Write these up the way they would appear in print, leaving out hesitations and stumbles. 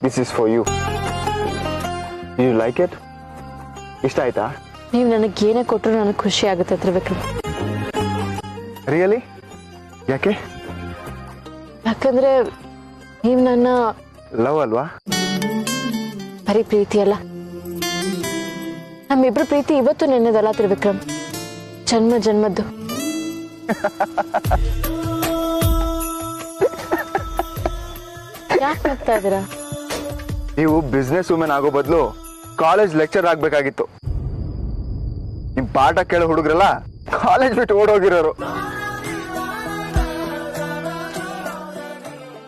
This is for you. You like it? ಇಷ್ಟ ಆಯ್ತಾ? ನೀವು ನನಗೆ ಏನೇ ಕೊಟ್ಟರು ನನಗೆ ಖುಷಿ ಆಗುತ್ತೆ ತ್ರಿವಿಕ್ರಮ್. ರಿಯಲಿ? ಯಾಕೆ? ಯಾಕಂದ್ರೆ ನೀವು ನನ್ನ ಲವ್ ಅಲ್ವಾ? ಬರೀ ಪ್ರೀತಿ ಅಲ್ಲ, ನಮ್ಮಿಬ್ರು ಪ್ರೀತಿ ಇವತ್ತು ನೆನ್ನೆದಲ್ಲ ತ್ರಿವಿಕ್ರಮ್, ಜನ್ಮ ಜನ್ಮದ್ದು. ಯಾಕೆ ನಗ್ತಾ ಇದ್ದೀರಾ? ನೀವು ಬಿಸ್ನೆಸ್ ವುಮೆನ್ ಆಗೋ ಬದಲು ಕಾಲೇಜ್ ಲೆಕ್ಚರ್ ಆಗ್ಬೇಕಾಗಿತ್ತು. ನಿಮ್ ಪಾಠ ಕೇಳೋ ಹುಡುಗ್ರಲ್ಲ ಕಾಲೇಜ್ ಬಿಟ್ಟು ಓಡೋಗಿರೋರು.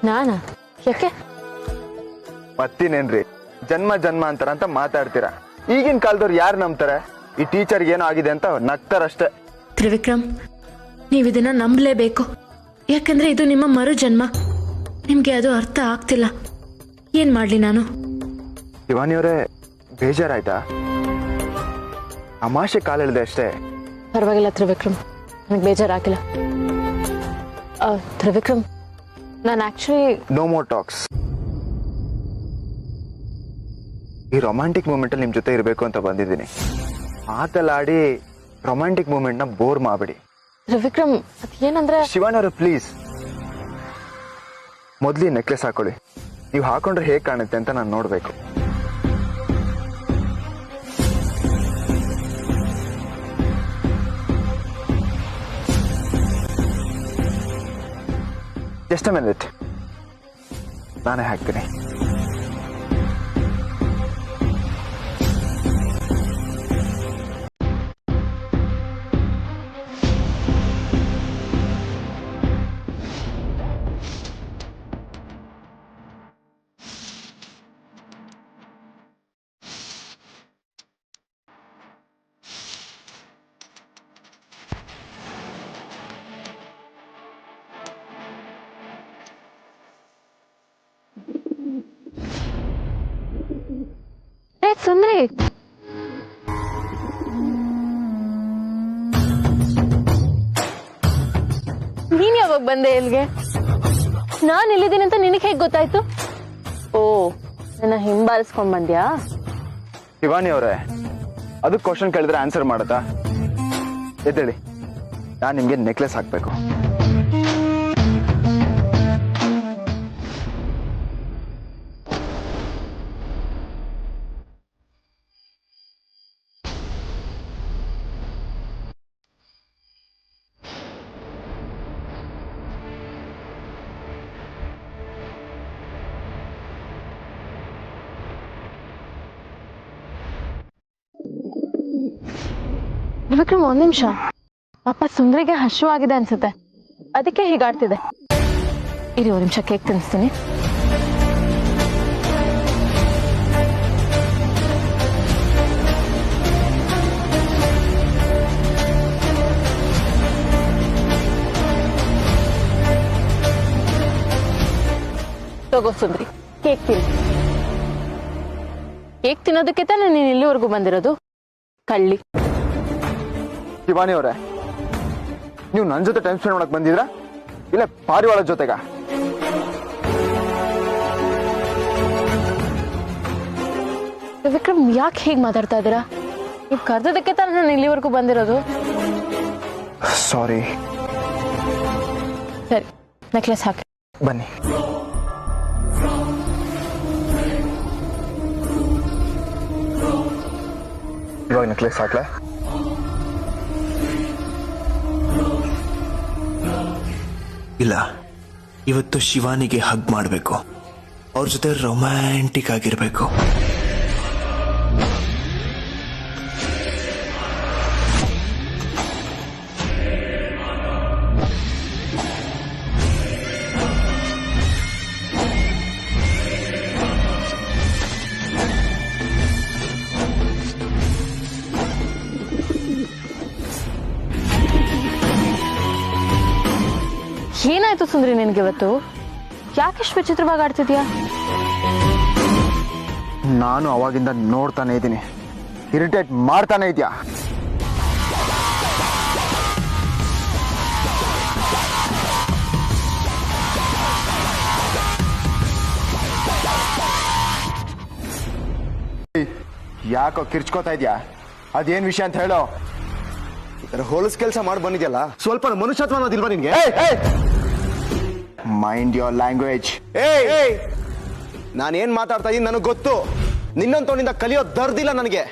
ನಾನಾ? ಯಾಕೆ? ಮತ್ತಿನೇನ್ರಿ, ಜನ್ಮ ಜನ್ಮಾಂತರ ಅಂತ ಮಾತಾಡ್ತೀರಾ. ಈಗಿನ ಕಾಲದವ್ರು ಯಾರು ನಂಬ್ತಾರೆ? ಈ ಟೀಚರ್ಗೆ ಏನೋ ಆಗಿದೆ ಅಂತ ನಗ್ತಾರಷ್ಟೇ. ತ್ರಿವಿಕ್ರಮ್, ನೀವು ಇದನ್ನ ನಂಬಲೇಬೇಕು. ಯಾಕಂದ್ರೆ ಇದು ನಿಮ್ಮ ಮರು ಜನ್ಮ. ನಿಮ್ಗೆ ಅದು ಅರ್ಥ ಆಗ್ತಿಲ್ಲ. ಏನ್ ಮಾಡ್ಲಿ ನಾನು? ಶಿವಾನಿಯವರೇ, ಬೇಜಾರಾಯ್ತಾ? ತಮಾಷೆ ಕಾಲ ಹೇಳಿದೆ ಅಷ್ಟೇ. ಪರವಾಗಿಲ್ಲ ತ್ರಿವಿಕ್ರಮ್, ನನಗೆ ಬೇಜಾರಾಗಿಲ್ಲ. ತ್ರಿವಿಕ್ರಮ್, ನಾನು ಆಕ್ಚುಲಿ ನೋ ಮೋರ್ ಟಾಕ್ಸ್. ಈ ರೊಮ್ಯಾಂಟಿಕ್ ಮೂಮೆಂಟ್ ಅಲ್ಲಿ ನಿಮ್ ಜೊತೆ ಇರಬೇಕು ಅಂತ ಬಂದಿದ್ದೀನಿ. ಮಾತಲ್ಲಾಡಿ ರೊಮ್ಯಾಂಟಿಕ್ ಮೂಮೆಂಟ್ ನ ಬೋರ್ ಮಾಡಬೇಡಿ. ತ್ರಿವಿಕ್ರಮ್, ಅದೇನಂದ್ರೆ ಶಿವಾನಿಯವರು ಪ್ಲೀಸ್, ಮೊದ್ಲಿ ನೆಕ್ಲೆಸ್ ಹಾಕೊಳ್ಳಿ. ನೀವು ಹಾಕೊಂಡ್ರೆ ಹೇಗೆ ಕಾಣುತ್ತೆ ಅಂತ ನಾನು ನೋಡ್ಬೇಕು. ಜಸ್ಟ್ ಅ ಮಿನಿಟ್, ನಾನೇ ಹಾಕ್ತೀನಿ. ಸುಂದ್ರಿ, ನೀನ್ ಯಾವಾಗ ಬಂದೆ ಇಲ್ಲಿಗೆ? ನಾನ್ ಎಲ್ಲಿದ್ದೀನಿ ಅಂತ ನಿನಗೆ ಹೇಗೆ ಗೊತ್ತಾಯ್ತು? ಓ, ನನ್ನ ಹಿಂಬಾಲಿಸ್ಕೊಂಡ್ ಬಂದ್ಯಾ? ಶಿವಾನಿ ಅವರೇ, ಅದು ಕ್ವಶನ್ ಕೇಳಿದ್ರೆ ಆನ್ಸರ್ ಮಾಡತ್ತಾ? ಎದ್ದೇಳಿ, ನಾನು ನಿಮ್ಗೆ ನೆಕ್ಲೆಸ್ ಹಾಕ್ಬೇಕು. ವಿಕ್ರಮ್, ಒಂದ್ ನಿಮಿಷ. ಪಾಪ ಸುಂದ್ರಿಗೆ ಹಸಿವಾಗಿದೆ ಅನ್ಸುತ್ತೆ, ಅದಕ್ಕೆ ಹೀಗಾಡ್ತಿದೆ. ಇರಿ, ಒಂದ್ ನಿಮಿಷ ಕೇಕ್ ತಿನ್ನಿಸ್ತೀನಿ. ತಗೋ ಸುಂದ್ರಿ, ಕೇಕ್ ತಿನ್ನು. ಕೇಕ್ ತಿನ್ನೋದಕ್ಕೆ ತಾನೇ ನೀನು ಇಲ್ಲಿವರೆಗೂ ಬಂದಿರೋದು, ಕಳ್ಳಿ. ಶಿವಾನಿ ಅವರೇ, ನೀವು ನನ್ನ ಜೊತೆ ಟೈಮ್ ಸ್ಪೆಂಡ್ ಮಾಡಕ್ ಬಂದಿದ್ರಾ ಇಲ್ಲ ಪಾರಿವಾಳ ಜೊತೆಗ? ವಿಕ್ರಮ್, ಯಾಕೆ ಹೀಗೆ ಮಾತಾಡ್ತಾ ಇದ್ದೀರಾ? ನೀವು ಕರೆದೋದಕ್ಕೆ ತಾನೇ ನಾನು ಇಲ್ಲಿವರೆಗೂ ಬಂದಿರೋದು. ಸಾರಿ. ಸರಿ, ನೆಕ್ಲೆಸ್ ಹಾಕಿ. ಬನ್ನಿ. ಇವಾಗ ನೆಕ್ಲೆಸ್ ಹಾಕ್ಲಾ? ಇಲ್ಲ, ಇವತ್ತು ಶಿವಾನಿಗೆ ಹಗ್ ಮಾಡಬೇಕು. ಅವ್ರ ಜೊತೆ ರೊಮ್ಯಾಂಟಿಕ್ ಆಗಿರ್ಬೇಕು. ಏನಾಯ್ತು ಸುಂದ್ರಿ ನಿನ್ಗೆ ಇವತ್ತು? ಯಾಕೆಷ್ಟು ವಿಚಿತ್ರವಾಗಿ ಆಡ್ತಿದ್ಯಾ? ನಾನು ಅವಾಗಿಂದ ನೋಡ್ತಾನೆ ಇದ್ದೀನಿ, ಇರಿಟೇಟ್ ಮಾಡ್ತಾನೆ ಇದೆಯಾ? ಯಾಕೋ ಕಿರ್ಚ್ಕೋತಾ ಇದ್ಯಾ? ಅದೇನ್ ವಿಷಯ ಅಂತ ಹೇಳೋ. ಹೊಲಸ್ ಕೆಲಸ ಮಾಡಿ ಬಂದಿದ್ಯಲ್ಲ, ಸ್ವಲ್ಪ ಮನುಷ್ಯತ್ವ ಅನ್ನೋದಿಲ್ವಾ ನಿನ್ಗೆ? Mind your language. ನಾನೇನ್ ಮಾತಾಡ್ತಾ ಇದೀನಿ ನನಗೆ ಗೊತ್ತು. ನಿನ್ನಂತವನಿಂದ ಕಲಿಯೋ ದರ್ದಿಲ್ಲ ನನಗೆ.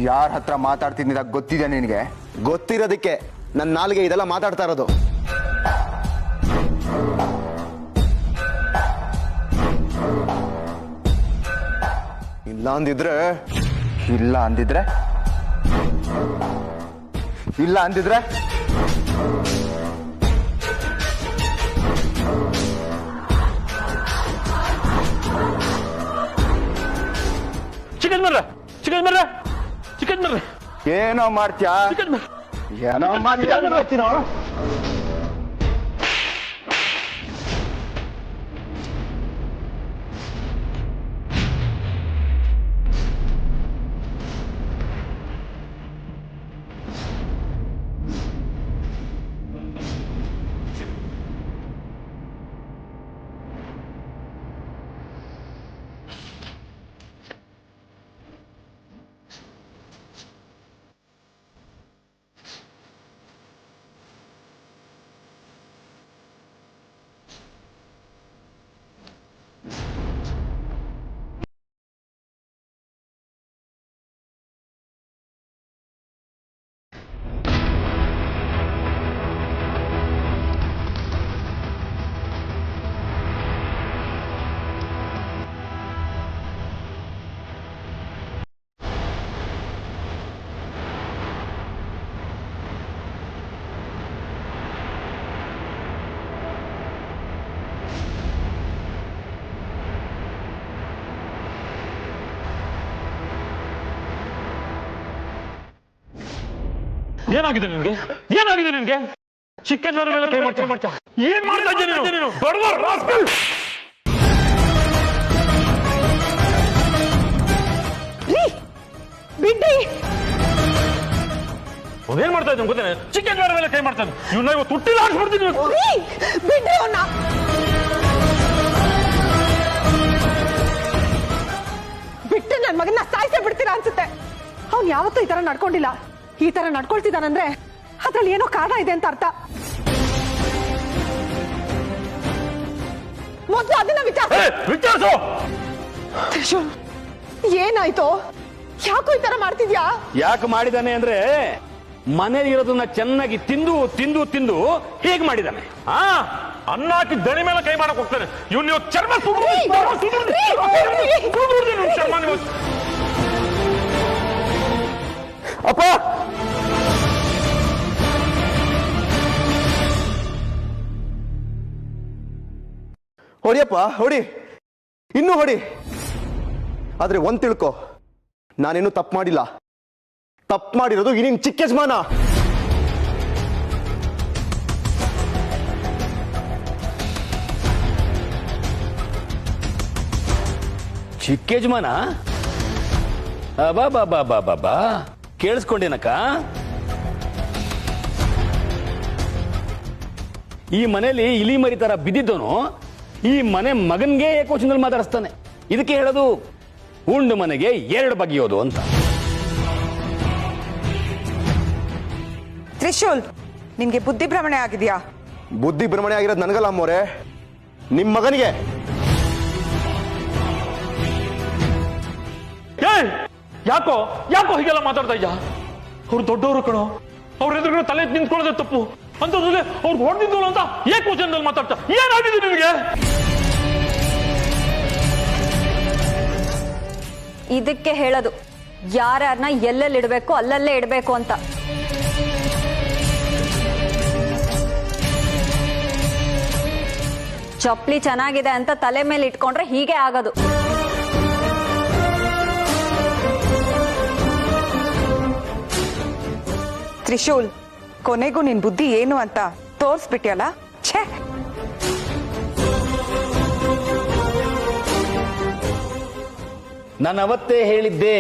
ಯಾರ ಹತ್ರ ಮಾತಾಡ್ತಿದ್ದ ಗೊತ್ತಿದೆ ನಿನಗೆ? ಗೊತ್ತಿರೋದಕ್ಕೆ ನನ್ನ ನಾಲ್ಗೆ ಇದೆಲ್ಲ ಮಾತಾಡ್ತಾ ಇರೋದು. ಇಲ್ಲ ಅಂದಿದ್ರೆ ಇಲ್ಲ ಅಂದಿದ್ರೆ ಇಲ್ಲ ಅಂದಿದ್ರೆ ಚಿಕನ್ ಮರ್ರೆ ಏನೋ ಮಾಡ್ತ್ಯಾ? ಏನೋ ಮಾಡ್ತೀಯ? ಏನಾಗಿದೆ ನಿನ್ಗೆ? ಚಿಕನ್ ಮೇಲೆ ಕೈ ಮಾಡ್ತಾ ಏನ್ ಮಾಡ್ತಾ ಇದ್ದೀನಿ ನೀನು? ಬಡವರ್ ರಾಸ್ಕಲ್! ಬಿಡ್ರಿ. ಏನ್ ಮಾಡ್ತಾ ಇದ್ದೀನಿ ಗೊತ್ತೇನೆ? ಚಿಕನ್ ಮೇಲೆ ಕೈ ಮಾಡ್ತಾನೆ. ಇವ್ನ ಇವತ್ತು ತುಟ್ಟಿಲ್ಲ ಹಾಕ್ಬಿಡ್ತೀನಿ. ಬಿಡ್ರಿ ಅವನ್ನ. ಬಿಟ್ಟು ನನ್ ಮಗನ್ನ ಸಾಯಿಸೇ ಬಿಡ್ತೀರಾ ಅನ್ಸುತ್ತೆ. ಅವ್ನು ಯಾವತ್ತೂ ಈ ತರ ನಡ್ಕೊಂಡಿಲ್ಲ. ಈ ತರ ನಡ್ಕೊಳ್ತಿದ್ದಾನಂದ್ರೆ ಅದ್ರಲ್ಲಿ ಏನೋ ಕಾರಣ ಇದೆ ಅಂತ ಅರ್ಥ. ಮೊದ್ಲು ಅದನ್ನ ವಿಚಾರಿಸು. ಏನಾಯ್ತು? ಯಾಕೋ ಈ ತರ ಮಾಡ್ತಿದ್ಯಾ? ಯಾಕೆ ಮಾಡಿದಾನೆ ಅಂದ್ರೆ ಮನೇಲಿ ಇರೋದನ್ನ ಚೆನ್ನಾಗಿ ತಿಂದು ತಿಂದು ತಿಂದು ಹೇಗೆ ಮಾಡಿದಾನೆ. ಅನ್ನ ಹಾಕಿ ದಣಿ ಮೇಲೆ ಕೈ ಮಾಡಕ್ ಹೋಗ್ತಾನೆ. ಇವ್ನು ನೀವು ಚರ್ಮ ಚರ್ಮ ನೀವು. ಅಪ್ಪ, ಹೊಡಿಯಪ್ಪ, ಹೊಡಿ, ಇನ್ನೂ ಹೊಡಿ. ಆದ್ರೆ ಒಂದ್ ತಿಳ್ಕೊ, ನಾನೇನು ತಪ್ಪು ಮಾಡಿಲ್ಲ. ತಪ್ಪು ಮಾಡಿರೋದು ಈ ನಿನ್ ಚಿಕ್ಕ ಯಜಮಾನ. ಚಿಕ್ಕ ಯಜಮಾನ? ಬಾ ಬಾ ಬಾ ಬಾ ಬಾ ಬಾ, ಕೇಳಿಸ್ಕೊಂಡೇನಕ್ಕ? ಈ ಮನೇಲಿ ಇಲಿ ಮರಿ ತರ ಬಿದ್ದಿದ್ದವನು ಈ ಮನೆ ಮಗನ್ಗೆ ಏಕವಚನದಲ್ಲಿ ಮಾತಾಡಿಸ್ತಾನೆ. ಇದಕ್ಕೆ ಹೇಳೋದು ಉಂಡು ಮನೆಗೆ ಎರಡು ಬಗೆಯೋದು ಅಂತ. ತ್ರಿಶೂಲ್, ನಿನ್ಗೆ ಬುದ್ಧಿ ಭ್ರಮಣೆ ಆಗಿದ್ಯಾ? ಬುದ್ಧಿ ಭ್ರಮಣೆ ಆಗಿರೋದು ನನಗಲ್ಲ ಅಮ್ಮೋರೆ, ನಿಮ್ ಮಗನಿಗೆ. ಯಾಕೋ ಹೀಗೆಲ್ಲ ಮಾತಾಡ್ತಾ ಇದ್ಯಾ? ಅವ್ರು ದೊಡ್ಡವರು ಕಣೋ. ಅವ್ರ ಎದುರುಗಡೆ ತಲೆ ನಿಂತ್ಕೊಳ್ಳೋದೇ ತಪ್ಪು ಅಂತಂದ್ರೆ ಅವ್ರು ಹೊಡೆದಿದ್ದಳು ಅಂತ ಏಕವಚನದಲ್ಲಿ ಮಾತಾಡ್ತಾ. ಏನಾಗಿದೆ ನಿಮಗೆ? ಇದಕ್ಕೆ ಹೇಳೋದು ಯಾರ್ಯಾರನ್ನ ಎಲ್ಲೆಲ್ಲಿ ಇಡಬೇಕು ಅಲ್ಲಲ್ಲೇ ಇಡಬೇಕು ಅಂತ. ಚಪ್ಪಲಿ ಚೆನ್ನಾಗಿದೆ ಅಂತ ತಲೆ ಮೇಲೆ ಇಟ್ಕೊಂಡ್ರೆ ಹೀಗೆ ಆಗೋದು. ತ್ರಿಶೂಲ್, ಕೊನೆಗೂ ನಿನ್ ಬುದ್ಧಿ ಏನು ಅಂತ ತೋರ್ಸ್ಬಿಟ್ಯಲ್ಲ. ಛೇ, ನಾನು ಅವತ್ತೇ ಹೇಳಿದ್ದೆ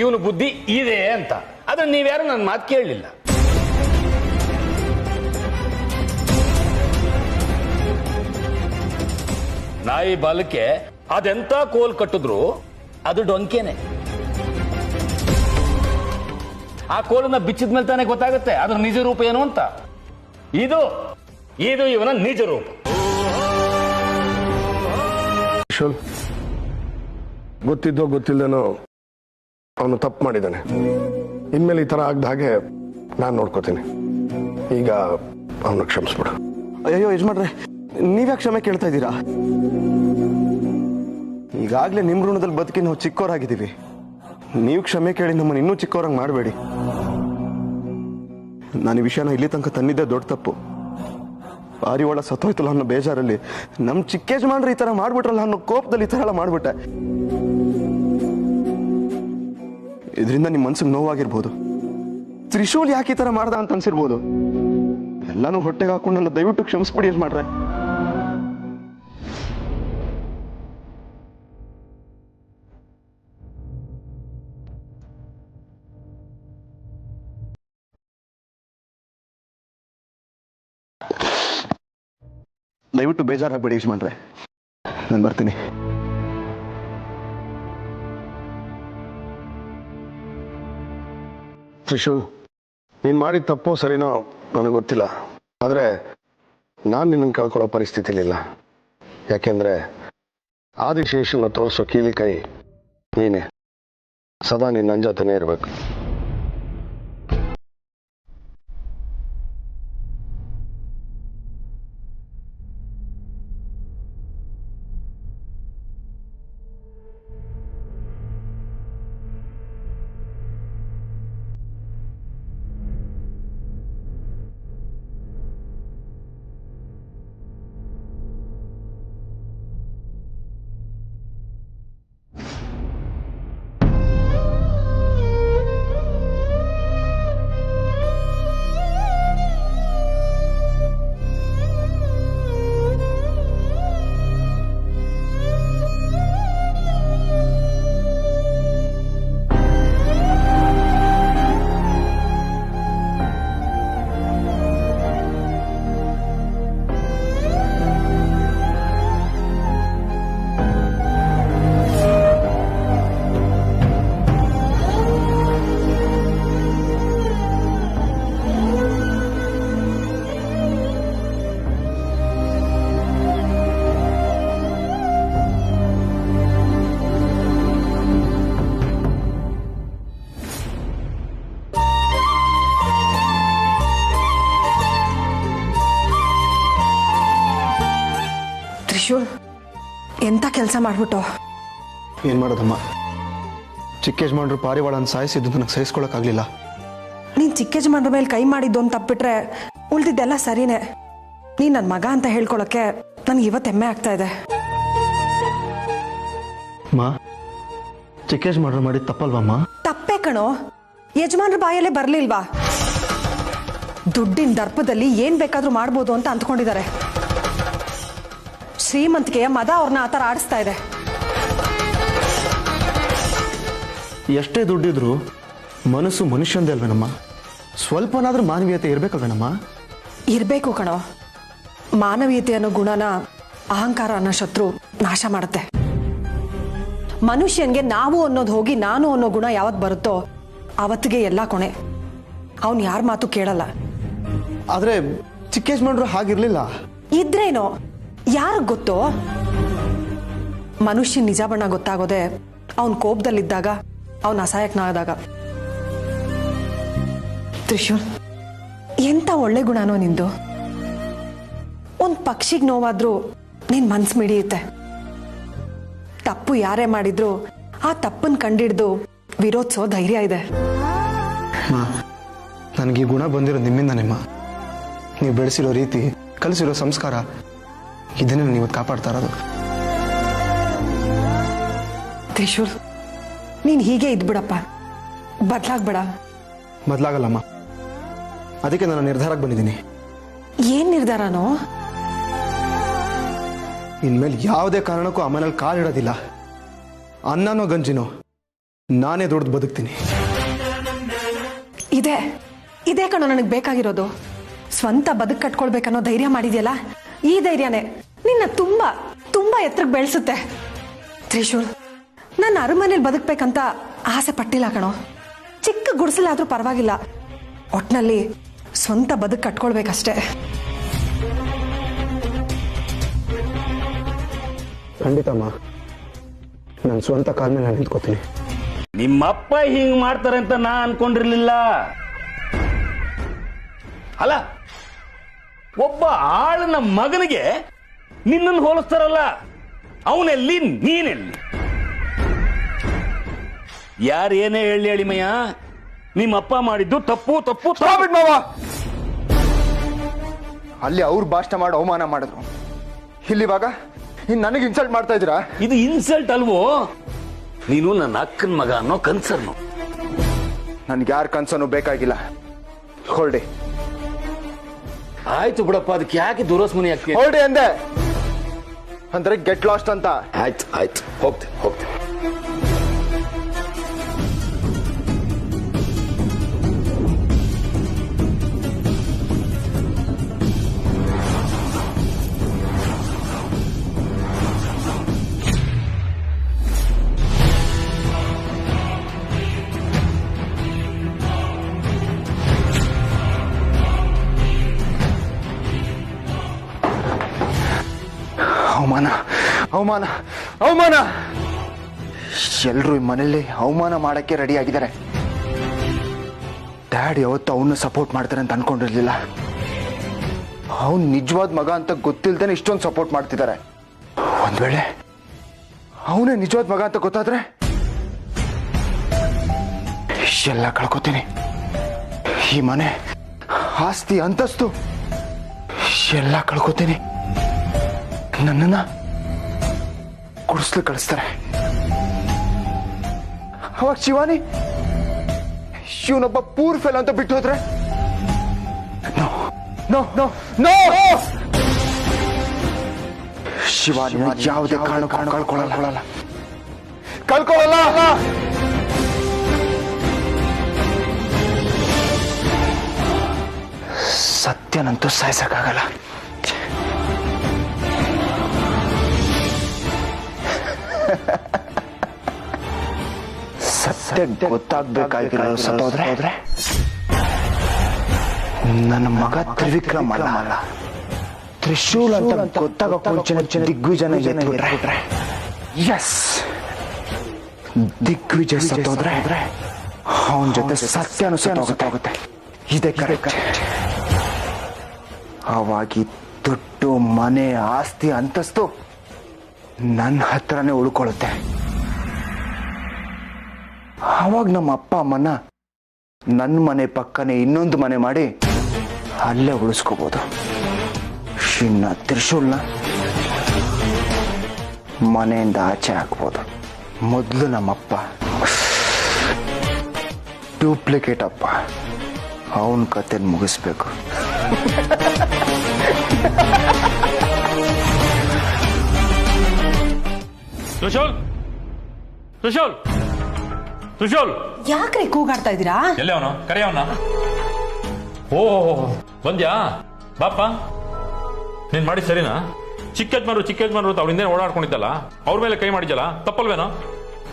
ಇವನು ಬುದ್ಧಿ ಇದೆ ಅಂತ. ಆದ್ರೆ ನೀವ್ಯಾರು ನನ್ನ ಮಾತು ಕೇಳಲಿಲ್ಲ. ನಾಯಿ ಬಾಲಕ್ಕೆ ಅದೆಂತ ಕೋಲ್ ಕಟ್ಟಿದ್ರು ಅದು ಡೊಂಕೆನೆ. ಆ ಕೋಲನ್ನ ಬಿಚ್ಚಿದ ಮೇಲೆ ತಾನೇ ಗೊತ್ತಾಗುತ್ತೆ ಅದ್ರ ನಿಜ ರೂಪ ಏನು ಅಂತ. ಇದು ಇದು ಇವನ ನಿಜ ರೂಪ. ಗೊತ್ತಿದ್ದೋ ಗೊತ್ತಿಲ್ಲದೇನೋ ಅವನು ತಪ್ಪು ಮಾಡಿದ್ದಾನೆ. ಇನ್ಮೇಲೆ ಈ ತರ ಆಗದ ಹಾಗೆ ನಾನು ನೋಡ್ಕೋತೀನಿ. ಈಗ ಅವನು ಕ್ಷಮಿಸ್ಬಿಡು. ಅಯ್ಯೋ ಯಜಮಾನ್ರೆ, ನೀವ್ಯಾಕೆ ಕ್ಷಮೆ ಕೇಳ್ತಾ ಇದ್ದೀರಾ? ಈಗಾಗಲೇ ನಿಮ್ಮ ಋಣದಲ್ಲಿ ಬದುಕಿ ನಾವು ಚಿಕ್ಕವರಾಗಿದ್ದೀವಿ. ನೀವು ಕ್ಷಮೆ ಕೇಳಿ ನಮ್ಮನ್ನು ಇನ್ನೂ ಚಿಕ್ಕವರಾಗಿ ಮಾಡಬೇಡಿ. ನಾನು ಈ ವಿಷಯನ ಇಲ್ಲಿ ತನಕ ತಂದಿದ್ದೆ ದೊಡ್ಡ ತಪ್ಪು. ಪಾರಿವಾಳ ಸತ್ತೋಯ್ತಲ್ಲ ಅನ್ನೋ ಬೇಜಾರಲ್ಲಿ ನಮ್ಮ ಚಿಕ್ಕ ಯಜಮಾನ್ರು ಈ ತರ ಮಾಡ್ಬಿಟ್ರಲ್ಲ ಅನ್ನೋ ಕೋಪದಲ್ಲಿ ಈ ತರ ಎಲ್ಲ ಮಾಡ್ಬಿಟ್ಟೆ. ಇದರಿಂದ ನಿಮ್ಮ ಮನ್ಸಿಗೆ ನೋವಾಗಿರ್ಬೋದು. ತ್ರಿಶೂಲ್ ಯಾಕೆ ಈ ತರ ಮಾಡ್ದ ಅಂತ ಅನ್ಸಿರ್ಬೋದು. ಎಲ್ಲಾನು ಹೊಟ್ಟೆಗೆ ಹಾಕೊಂಡಲ್ಲ, ದಯವಿಟ್ಟು ಕ್ಷಮಿಸ್ಬಿಡಿ ಯಜಮಾನ್ರೆ. ದಯವಿಟ್ಟು ಬೇಜಾರಾಗಬೇಡಿ ಯಜಮಾನ್ರೆ, ನಾನು ಬರ್ತೀನಿ. ತ್ರಿಶೂಲ್, ನೀನು ಮಾಡಿದ ತಪ್ಪೋ ಸರಿನೋ ನನಗೆ ಗೊತ್ತಿಲ್ಲ. ಆದರೆ ನಾನು ನಿನ್ನನ್ನು ಕಳ್ಕೊಳ್ಳೋ ಪರಿಸ್ಥಿತಿಲಿಲ್ಲ. ಯಾಕೆಂದರೆ ಆದಿಶೇಷನ ತೋರಿಸೋ ಕೀಲಿ ಕೈ ನೀನೇ. ಸದಾ ನೀನು ನನ್ನ ಜೊತೆನೇ ಇರಬೇಕು. ತ್ರಿಶೂಲ್, ಎಂತ ಕೆಲಸ ಮಾಡ್ಬಿಟ್ಟು. ಏನ್ ಮಾಡೋದಮ್ಮ, ಚಿಕ್ಕ ಯಜಮಾನ್ರು ಪಾರಿವಾಳನ ಸಾಯಿಸಿದ್ದು ನನಗೆ ಸಹಿಸ್ಕೊಳಕ್ಕಾಗ್ಲಿಲ್ಲ. ನೀನ್ ಚಿಕ್ಕ ಯಜಮಾನ್ರ ಮೇಲೆ ಕೈ ಮಾಡಿದ್ದು ಅಂತ ತಪ್ಪಿಟ್ರೆ ಉಳ್ದಿದ್ದೆಲ್ಲ ಸರಿನೇ. ನೀನ್ ನನ್ನ ಮಗ ಅಂತ ಹೇಳ್ಕೊಳಕ್ಕೆ ನನ್ಗೆ ಇವತ್ತು ಹೆಮ್ಮೆ ಆಗ್ತಾ ಇದೆ. ಅಮ್ಮ, ಚಿಕ್ಕ ಯಜಮಾನ್ರು ಮಾಡಿದ ತಪ್ಪಲ್ವಮ್ಮ? ತಪ್ಪೇ ಕಣೋ, ಯಜಮಾನ್ರ ಬಾಯಲ್ಲೇ ಬರ್ಲಿಲ್ವಾ? ದುಡ್ಡಿನ ದರ್ಪದಲ್ಲಿ ಏನ್ ಬೇಕಾದ್ರೂ ಮಾಡ್ಬೋದು ಅಂತ ಅಂದ್ಕೊಂಡಿದ್ದಾರೆ. ಶ್ರೀಮಂತಿಕೆಯ ಮದ ಅವ್ರನ್ನ ಆತರ ಆಡಿಸ್ತಾ ಇದೆ. ಎಷ್ಟೇ ದುಡ್ಡಿದ್ರು ಮನಸ್ಸು ಮನುಷ್ಯಂದೇ ಅಲ್ವೇನಮ್ಮ? ಸ್ವಲ್ಪನಾದ್ರೂ ಮಾನವೀಯತೆ ಇರ್ಬೇಕಲ್ವೇನಮ್ಮ? ಇರ್ಬೇಕು ಕಣೋ. ಮಾನವೀಯತೆ ಅನ್ನೋ ಗುಣನ ಅಹಂಕಾರ ಅನ್ನೋ ಶತ್ರು ನಾಶ ಮಾಡುತ್ತೆ. ಮನುಷ್ಯನ್ಗೆ ನಾವು ಅನ್ನೋದು ಹೋಗಿ ನಾನು ಅನ್ನೋ ಗುಣ ಯಾವತ್ ಬರುತ್ತೋ ಅವತ್ತಿಗೆ ಎಲ್ಲ ಕೊನೆ. ಅವನ್ ಯಾರ ಮಾತು ಕೇಳಲ್ಲ. ಆದ್ರೆ ಚಿಕ್ಕ ಯಜಮಾನ್ರು ಹಾಗಿರ್ಲಿಲ್ಲ. ಇದ್ರೇನೋ, ಯಾರಿಗ್ ಗೊತ್ತೋ? ಮನುಷ್ಯನ್ ನಿಜ ಬಣ್ಣ ಗೊತ್ತಾಗೋದೆ ಅವನ್ ಕೋಪದಲ್ಲಿದ್ದಾಗ, ಅವನ್ ಅಸಹಾಯಕನಾದಾಗ. ತ್ರಿಶೂಲ್, ಎಂತ ಒಳ್ಳೆ ಗುಣನೋ ನಿಂದು. ಒಂದ್ ಪಕ್ಷಿಗೆ ನೋವಾದ್ರೂ ನಿನ್ ಮನ್ಸ್ ಮಿಡಿಯುತ್ತೆ. ತಪ್ಪು ಯಾರೇ ಮಾಡಿದ್ರು ಆ ತಪ್ಪನ್ ಕಂಡಿಡ್ದು ವಿರೋಧಿಸೋ ಧೈರ್ಯ ಇದೆ. ನನಗೆ ಈ ಗುಣ ಬಂದಿರೋದು ನಿಮ್ಮಿಂದನೇಮ್ಮ. ನೀವು ಬೆಳೆಸಿರೋ ರೀತಿ, ಕಲಿಸಿರೋ ಸಂಸ್ಕಾರ, ಇದನ್ನೇ ನಾನು ಇವತ್ತು ಕಾಪಾಡ್ತಾ ಇರೋದು. ತ್ರಿಶೂಲ್, ನೀನ್ ಹೀಗೆ ಇದ್ಬಿಡಪ್ಪ, ಬದ್ಲಾಗ್ಬೇಡ. ಬದಲಾಗಲ್ಲಮ್ಮ, ಅದಕ್ಕೆ ನಾನು ನಿರ್ಧಾರಕ್ಕೆ ಬಂದಿದ್ದೀನಿ. ಏನ್ ನಿರ್ಧಾರನೋ? ಇನ್ಮೇಲೆ ಯಾವುದೇ ಕಾರಣಕ್ಕೂ ಆ ಮನೇಲಿ ಕಾಲಿಡೋದಿಲ್ಲ. ಅನ್ನನೋ ಗಂಜಿನೋ ನಾನೇ ದುಡ್ದು ಬದುಕ್ತೀನಿ. ಇದೇ ಕಣೋ ನನಗೆ ಬೇಕಾಗಿರೋದು. ಸ್ವಂತ ಬದುಕು ಕಟ್ಕೊಳ್ಬೇಕನ್ನೋ ಧೈರ್ಯ ಮಾಡಿದ್ಯಲ್ಲ, ಈ ಧೈರ್ಯನೇ ನಿನ್ನ ತುಂಬಾ ತುಂಬಾ ಎತ್ತರಕ್ಕೆ ಬೆಳೆಸುತ್ತೆ. ತ್ರಿಶೂಲ್, ನನ್ನ ಅರಮನೇಲಿ ಬದುಕ್ಬೇಕಂತ ಆಸೆ ಪಟ್ಟಿಲ್ಲ ಕಣೋ. ಚಿಕ್ಕ ಗುಡಿಸಲಾದ್ರೂ ಪರವಾಗಿಲ್ಲ, ಒಟ್ನಲ್ಲಿ ಸ್ವಂತ ಬದುಕು ಕಟ್ಕೊಳ್ಬೇಕಷ್ಟೇ. ಖಂಡಿತಮ್ಮ, ನನ್ನ ಸ್ವಂತ ಕಾಲ ಮೇಲೆ ನಾನು ನಿಂತ್ಕೋತೀನಿ. ನಿಮ್ಮಪ್ಪ ಹಿಂಗ್ ಮಾಡ್ತಾರೆ ಅಂತ ನಾ ಅನ್ಕೊಂಡಿರ್ಲಿಲ್ಲ. ಅಲ್ಲ, ಒಬ್ಬ ಆಳನ ಮಗನಿಗೆ ನಿನ್ನನ್ನು ಹೋಲಿಸ್ತಾರಲ್ಲ, ಅವನೆಲ್ಲಿ ನೀನೆಲ್ಲಿ? ಯಾರೇನೇ ಹೇಳಿ ಹೇಳಿಮಯ್ಯ, ನಿಮ್ಮಪ್ಪ ಮಾಡಿದ್ದು ತಪ್ಪು ತಪ್ಪು ಮಾವ, ಅಲ್ಲಿ ಅವ್ರು ಭಾಷಣ ಮಾಡಿ ಅವಮಾನ ಮಾಡಿದ್ರು, ಇಲ್ಲಿವಾಗ ನನಗೆ ಇನ್ಸಲ್ಟ್ ಮಾಡ್ತಾ ಇದ್ದೀರಾ? ಇದು ಇನ್ಸಲ್ಟ್ ಅಲ್ವೋ? ನೀನು ನನ್ನ ಅಕ್ಕನ ಮಗ ಅನ್ನೋ ಕನ್ಸರ್ನು. ನನ್ಗೆ ಯಾರ ಕನ್ಸನ್ನು ಬೇಕಾಗಿಲ್ಲ, ಹೊರಡಿ. ಆಯ್ತು ಬಿಡಪ್ಪ, ಅದಕ್ಕೆ ಯಾಕೆ ದುರಸ್ಮನಿ ಆಗ್ತೀಯ? ಹೊರಡಿ ಅಂದೆ ಅಂದ್ರೆ ಗೆಟ್ ಲಾಸ್ಟ್ ಅಂತ. ಆಯ್ತು ಆಯ್ತು, ಹೋಗ್ತೇನೆ ಹೋಗ್ತೇನೆ. ಅವಮಾನ ಅವಮಾನ ಅವಮಾನ, ಎಲ್ರು ಈ ಮನೇಲಿ ಅವಮಾನ ಮಾಡಕ್ಕೆ ರೆಡಿ ಆಗಿದ್ದಾರೆ. ಡ್ಯಾಡ್ ಯಾವತ್ತು ಅವನ್ನ ಸಪೋರ್ಟ್ ಮಾಡ್ತಾರೆ ಅಂತ ಅನ್ಕೊಂಡಿರ್ಲಿಲ್ಲ. ಅವನ್ ನಿಜವಾದ ಮಗ ಅಂತ ಗೊತ್ತಿಲ್ದೇನೆ ಇಷ್ಟೊಂದು ಸಪೋರ್ಟ್ ಮಾಡ್ತಿದ್ದಾರೆ. ಒಂದ್ ವೇಳೆ ಅವನೇ ನಿಜವಾದ ಮಗ ಅಂತ ಗೊತ್ತಾದ್ರೆ ಎಲ್ಲ ಕಳ್ಕೊತೀನಿ. ಈ ಮನೆ, ಆಸ್ತಿ, ಅಂತಸ್ತು ಎಲ್ಲ ಕಳ್ಕೊತೀನಿ. ನನ್ನನ್ನ ಕುಡಿಸ್ಲು ಕಳಿಸ್ತಾರೆ. ಅವಾಗ ಶಿವಾನಿ ಇವನೊಬ್ಬ ಪೂರ್ ಫೆಲ್ ಅಂತ ಬಿಟ್ಟು ಹೋದ್ರೆ, no no no no, Shivani ಯಾವುದೇ ಕಾರಣ ಕಳ್ಕೊಳ್ಳಲ್ಲ. ಸತ್ಯನಂತೂ ಸಾಯಿಸಕ್ಕಾಗಲ್ಲ. ಸತ್ಯ ಗೊತ್ತಾಗ್ಬೇಕಾಗಿರೋ ಸತ್ತೋದ್ರೆ ನನ್ನ ಮಗ ತ್ರಿವಿಕ್ರಮ್ ಅಲ್ಲ, ತ್ರಿಶೂಲ್ ಅಂತ ಗೊತ್ತಾಗೋ ದಿಗ್ವಿಜಯನ ಎತ್ಬಿಟ್ರೆ, ಎಸ್, ದಿಗ್ವಿಜಯ್ ಸತ್ತೋದ್ರೆ ಅವನ ಜೊತೆ ಸತ್ಯನೂ ಸತ್ತೋಗುತ್ತೆ. ಇದೇ ಕರೆಕ್ಟ್. ಅವಾಗಿ ದುಡ್ಡು, ಮನೆ, ಆಸ್ತಿ, ಅಂತಸ್ತು ನನ್ನ ಹತ್ರನೇ ಉಳ್ಕೊಳ್ಳುತ್ತೆ. ಆವಾಗ ನಮ್ಮ ಅಪ್ಪ ಅಮ್ಮನ ನನ್ನ ಮನೆ ಪಕ್ಕನೆ ಇನ್ನೊಂದು ಮನೆ ಮಾಡಿ ಅಲ್ಲೇ ಉಳಿಸ್ಕೋಬಹುದು. ಇನ್ನ ತ್ರಿಶೂಲ್ನ ಮನೆಯಿಂದ ಆಚೆ ಹಾಕ್ಬೋದು. ಮೊದಲು ನಮ್ಮಪ್ಪ ಡೂಪ್ಲಿಕೇಟ್ ಅಪ್ಪ, ಅವನ ಕತೆ ಮುಗಿಸ್ಬೇಕು. ತ್ರಿಶೂಲ್, ತ್ರಿಶೂಲ್, ತ್ರಿಶೂಲ್, ಯಾಕ್ರೆ ಕೂಗಾಡ್ತಾ ಇದ್ದೀರಾ? ಎಲ್ಲೇ ಅವನು? ಕರೆಯವನ. ಓ ಬಂದ್ಯಾ? ಬಾಪ, ನೀನ್ ಮಾಡಿ ಸರಿನಾ? ಚಿಕ್ಕಜ್ಮರು ಅಂತ ಅವಳಿಂದ ಓಡಾಡ್ಕೊಂಡಿದ್ದಲ್ಲ, ಅವ್ರ ಮೇಲೆ ಕೈ ಮಾಡಿದ್ಯಲ್ಲ, ತಪ್ಪಲ್ವೇನೋ?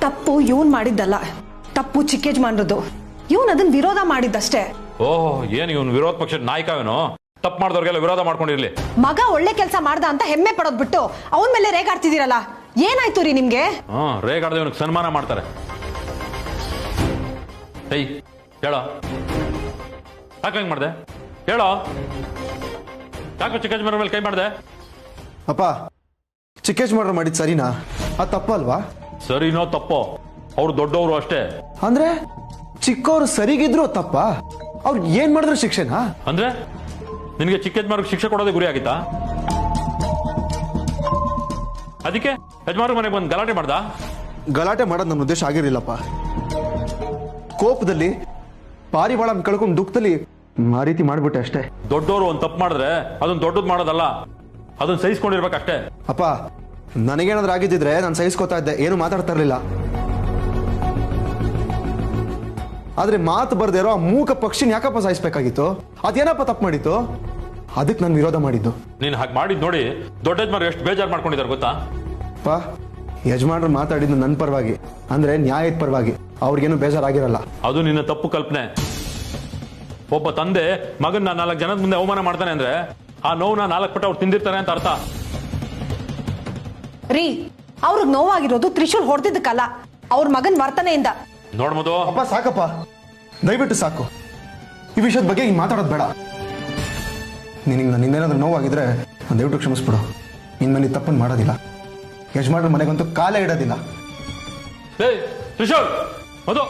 ತಪ್ಪು ಇವನ್ ಮಾಡಿದ್ದಲ್ಲ, ತಪ್ಪು ಚಿಕ್ಕೇಜ್ಮಾನ್ರದ್ದು. ಇವನ್ ಅದನ್ನ ವಿರೋಧ ಮಾಡಿದ್ದಷ್ಟೇ. ಓಹ್, ಏನ್ ಇವನು ವಿರೋಧ ಪಕ್ಷದ ನಾಯಕವೇನೋ? ತಪ್ಪು ಮಾಡಿದವ್ರಿಗೆಲ್ಲ ವಿರೋಧ ಮಾಡ್ಕೊಂಡಿರ್ಲಿ. ಮಗ ಒಳ್ಳೆ ಕೆಲಸ ಮಾಡ್ದ ಅಂತ ಹೆಮ್ಮೆ ಪಡೋದ್ ಬಿಟ್ಟು ಅವನ್ ಮೇಲೆ ರೇಗಾಡ್ತಿದ್ದೀರಲ್ಲ, ಏನಾಯ್ತು ರೀ ನಿಮ್ಗೆ? ರೇಗಾಡ್ದೆ ಇವನಿಗೆ ಸನ್ಮಾನ ಮಾಡ್ತಾರೆ. ಏಯ್ ಹೇಳೋ, ಯಾಕೆ ಹಂಗೆ ಮಾಡ್ದೆ? ಹೇಳೋ, ಯಾಕೋ ಚಿಕ್ಕಜ್ಮರ ಮೇಲೆ ಕೈ ಮಾಡ್ದೆ? ಅಪ್ಪ, ಚಿಕ್ಕೇಜ್ಮಾಡ್ರು ಮಾಡಿದ್ ಸರಿನಾ? ಅದು ತಪ್ಪಲ್ವಾ? ಸರಿನೋ ತಪ್ಪೋ, ಅವ್ರು ದೊಡ್ಡವರು ಅಷ್ಟೇ. ಅಂದ್ರೆ ಚಿಕ್ಕವರು ಸರಿಗಿದ್ರು ತಪ್ಪ? ಅವ್ರು ಏನ್ ಮಾಡಿದ್ರು ಶಿಕ್ಷೆನಾ? ಅಂದ್ರೆ ನಿನಗೆ ಚಿಕ್ಕಜ್ಮಾರ್ಗ್ ಶಿಕ್ಷೆ ಕೊಡೋದೇ ಗುರಿ ಆಗಿತ್ತಾ? ಅದಕ್ಕೆ ಯಜಮಾನ್ರ ಮನೆಗೆ ಬಂದು ಗಲಾಟೆ ಮಾಡ್ದ? ಗಲಾಟೆ ಮಾಡೋದು ನನ್ನ ಉದ್ದೇಶ ಆಗಿರ್ಲಿಲ್ಲಪ್ಪ. ಕೋಪದಲ್ಲಿ ಪಾರಿವಾಳ ಕಳ್ಕೊಂಡು ದುಃಖದಲ್ಲಿ ಆ ರೀತಿ ಮಾಡ್ಬಿಟ್ಟೆ ಅಷ್ಟೇ. ದೊಡ್ಡವರು ಒಂದು ತಪ್ಪು ಮಾಡಿದ್ರೆ ಅದನ್ನ ದೊಡ್ಡದು ಮಾಡೋದಲ್ಲ, ಅದನ್ನ ಸಹಿಸ್ಕೊಂಡಿರ್ಬೇಕಷ್ಟೇ. ಅಪ್ಪ, ನನಗೇನಾದ್ರೂ ಆಗಿದ್ದಿದ್ರೆ ನಾನು ಸಹಿಸ್ಕೋತಾ ಇದ್ದೆ, ಏನು ಮಾತಾಡ್ತಾ ಇರ್ಲಿಲ್ಲ. ಆದ್ರೆ ಮಾತು ಬರ್ದೇ ಇರೋ ಆ ಮೂಕ ಪಕ್ಷಿನ ಯಾಕಪ್ಪ ಸಾಯಿಸ್ಬೇಕಾಗಿತ್ತು? ಅದೇನಪ್ಪ ತಪ್ಪು ಮಾಡಿತ್ತು? ಅದಕ್ಕೆ ನಾನು ವಿರೋಧ ಮಾಡಿದ್ದು. ನೀನ್ ಹಾಗೆ ಮಾಡಿದ್ ನೋಡಿ ದೊಡ್ಡ ಯಜಮಾನ್ರು ಎಷ್ಟು ಬೇಜಾರು ಮಾಡ್ಕೊಂಡಿದ್ದಾರೆ ಗೊತ್ತಾ? ಅಪ್ಪ, ಯಜಮಾನ್ರು ಮಾತಾಡಿದ್ದು ನನ್ನ ಪರವಾಗಿ, ಅಂದ್ರೆ ನ್ಯಾಯದ ಪರವಾಗಿ. ಅವ್ರಿಗೇನು ಬೇಜಾರಾಗಿರಲ್ಲ. ಅದು ನಿನ್ನ ತಪ್ಪು ಕಲ್ಪನೆ. ಒಬ್ಬ ತಂದೆ ಮಗನ್ನ 4 ಜನದ ಮುಂದೆ ಅವಮಾನ ಮಾಡ್ತಾನೆ ಅಂದ್ರೆ ಆ ನೋವನ್ನ 4 ಪಟ್ಟು ಅವ್ರು ತಿಂದಿರ್ತಾರೆ ಅಂತ ಅರ್ಥ. ರೀ, ಅವ್ರಿಗೆ ನೋವಾಗಿರೋದು ತ್ರಿಶೂಲ್ ಹೊಡೆದಿದ್ದಕ್ಕಲ್ಲ, ಅವ್ರ ಮಗನ್ ವರ್ತನೆಯಿಂದ. ನೋಡ್ ಮಧು, ಅಪ್ಪ ಸಾಕಪ್ಪ, ದಯವಿಟ್ಟು ಸಾಕು. ಈ ವಿಷಯದ ಬಗ್ಗೆ ಹಿಂಗೆ ಮಾತಾಡೋದು ಬೇಡ. ನಿನಗೆ ನಿನ್ನೇನಾದ್ರೂ ನೋವಾಗಿದ್ರೆ ದಯವಿಟ್ಟು ಕ್ಷಮಿಸ್ಬಿಡು. ಇನ್ಮೇಲೆ ಈ ತಪ್ಪನ್ನು ಮಾಡೋದಿಲ್ಲ. ಯಜಮಾನ್ರ ಮನೆಗಂತೂ ಕಾಲೇ ಇಡೋದಿಲ್ಲ. ತ್ರಿಶೂಲ್, ಮಧು